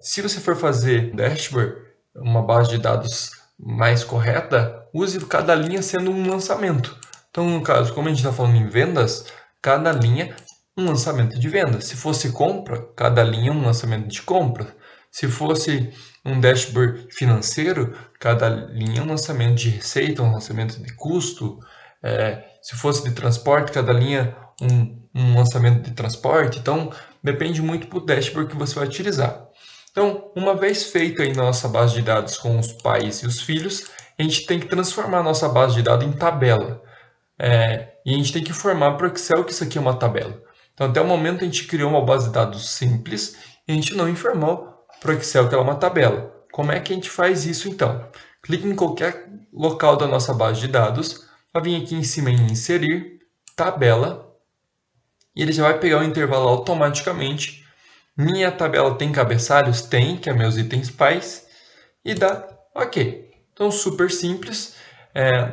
Se você for fazer um dashboard, uma base de dados mais correta, use cada linha sendo um lançamento. Então, no caso, como a gente está falando em vendas, cada linha um lançamento de venda. Se fosse compra, cada linha um lançamento de compra. Se fosse um dashboard financeiro, cada linha um lançamento de receita, um lançamento de custo. Se fosse de transporte, cada linha um lançamento de transporte. Então, depende muito do dashboard que você vai utilizar. Então, uma vez feita aí nossa base de dados com os pais e os filhos, a gente tem que transformar a nossa base de dados em tabela. E a gente tem que informar para o Excel que isso aqui é uma tabela. Então, até o momento a gente criou uma base de dados simples e a gente não informou para o Excel que ela é uma tabela. Como é que a gente faz isso então? Clique em qualquer local da nossa base de dados, vai vir aqui em cima em inserir, tabela, e ele já vai pegar o intervalo automaticamente. Minha tabela tem cabeçalhos? Tem, que é meus itens pais, e dá OK. Então, super simples.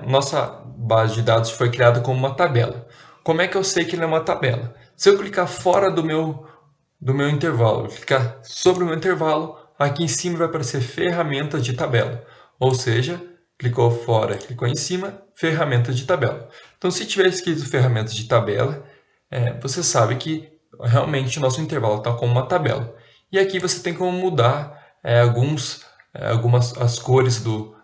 Nossa base de dados foi criada como uma tabela. Como é que eu sei que ele é uma tabela? Se eu clicar fora do meu intervalo, clicar sobre o meu intervalo, aqui em cima vai aparecer ferramentas de tabela. Ou seja, clicou fora, clicou em cima, ferramentas de tabela. Então, se tiver escrito ferramentas de tabela, você sabe que realmente o nosso intervalo está como uma tabela. E aqui você tem como mudar algumas as cores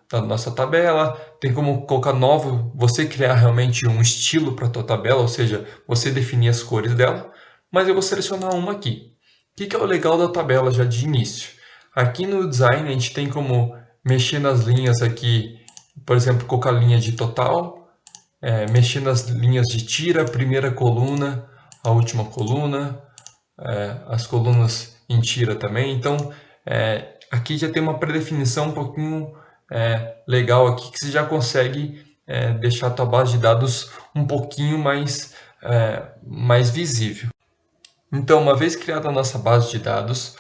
da nossa tabela, tem como colocar novo, você criar realmente um estilo para a tua tabela, ou seja, você definir as cores dela, mas eu vou selecionar uma aqui. O que é o legal da tabela já de início? Aqui no design a gente tem como mexer nas linhas aqui, por exemplo, colocar linha de total, mexer nas linhas de tira, primeira coluna, a última coluna, as colunas em tira também. Então, aqui já tem uma predefinição um pouquinho legal aqui, que você já consegue deixar a tua base de dados um pouquinho mais visível. Então, uma vez criada a nossa base de dados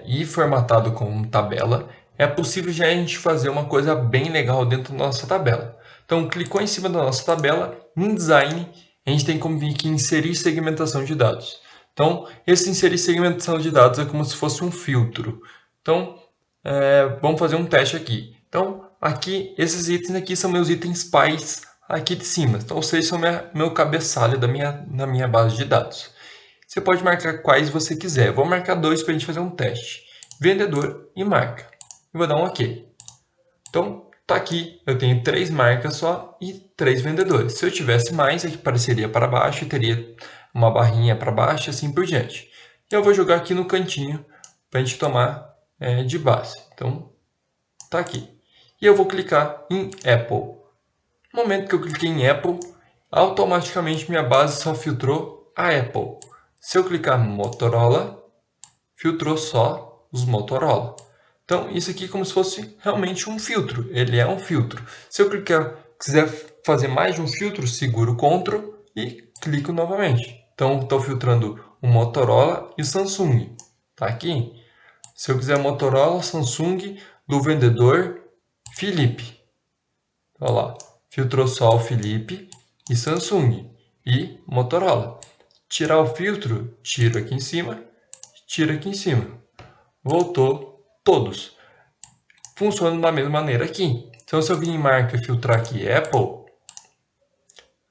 e formatado como tabela, é possível já a gente fazer uma coisa bem legal dentro da nossa tabela. Então, clicou em cima da nossa tabela, em Design, a gente tem como vir aqui inserir segmentação de dados. Então, esse inserir segmentação de dados é como se fosse um filtro. Então, vamos fazer um teste aqui. Então, aqui, esses itens aqui são meus itens pais aqui de cima. Então, vocês são meu cabeçalho na minha base de dados. Você pode marcar quais você quiser. Vou marcar 2 para a gente fazer um teste. Vendedor e marca. Eu vou dar um OK. Então, tá aqui. Eu tenho 3 marcas só e 3 vendedores. Se eu tivesse mais, aqui apareceria para baixo e teria uma barrinha para baixo e assim por diante. E eu vou jogar aqui no cantinho para a gente tomar de base. Então, tá aqui. E eu vou clicar em Apple. No momento que eu cliquei em Apple, automaticamente minha base só filtrou a Apple. Se eu clicar em Motorola, filtrou só os Motorola. Então, isso aqui é como se fosse realmente um filtro. Ele é um filtro. Se eu quiser fazer mais de um filtro, seguro o Ctrl e clico novamente. Então, estou filtrando o Motorola e o Samsung. Tá aqui. Se eu quiser Motorola, Samsung, do vendedor Felipe. Olha lá. Filtrou só o Felipe e Samsung e Motorola. Tirar o filtro, tiro aqui em cima, tiro aqui em cima. Voltou todos. Funciona da mesma maneira aqui. Então, se eu vir em marca e filtrar aqui Apple,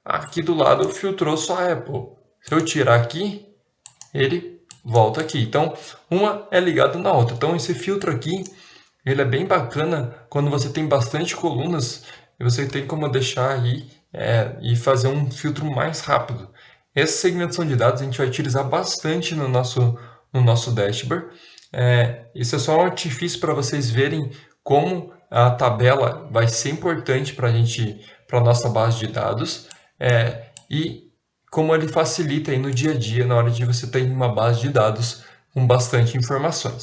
aqui do lado filtrou só Apple. Se eu tirar aqui, ele volta aqui. Então, uma é ligada na outra. Então, esse filtro aqui, ele é bem bacana quando você tem bastante colunas e você tem como deixar aí e fazer um filtro mais rápido. Essa segmentação de dados a gente vai utilizar bastante no nosso dashboard. Isso é só um artifício para vocês verem como a tabela vai ser importante para a nossa base de dados e como ele facilita aí no dia a dia na hora de você ter uma base de dados com bastante informações.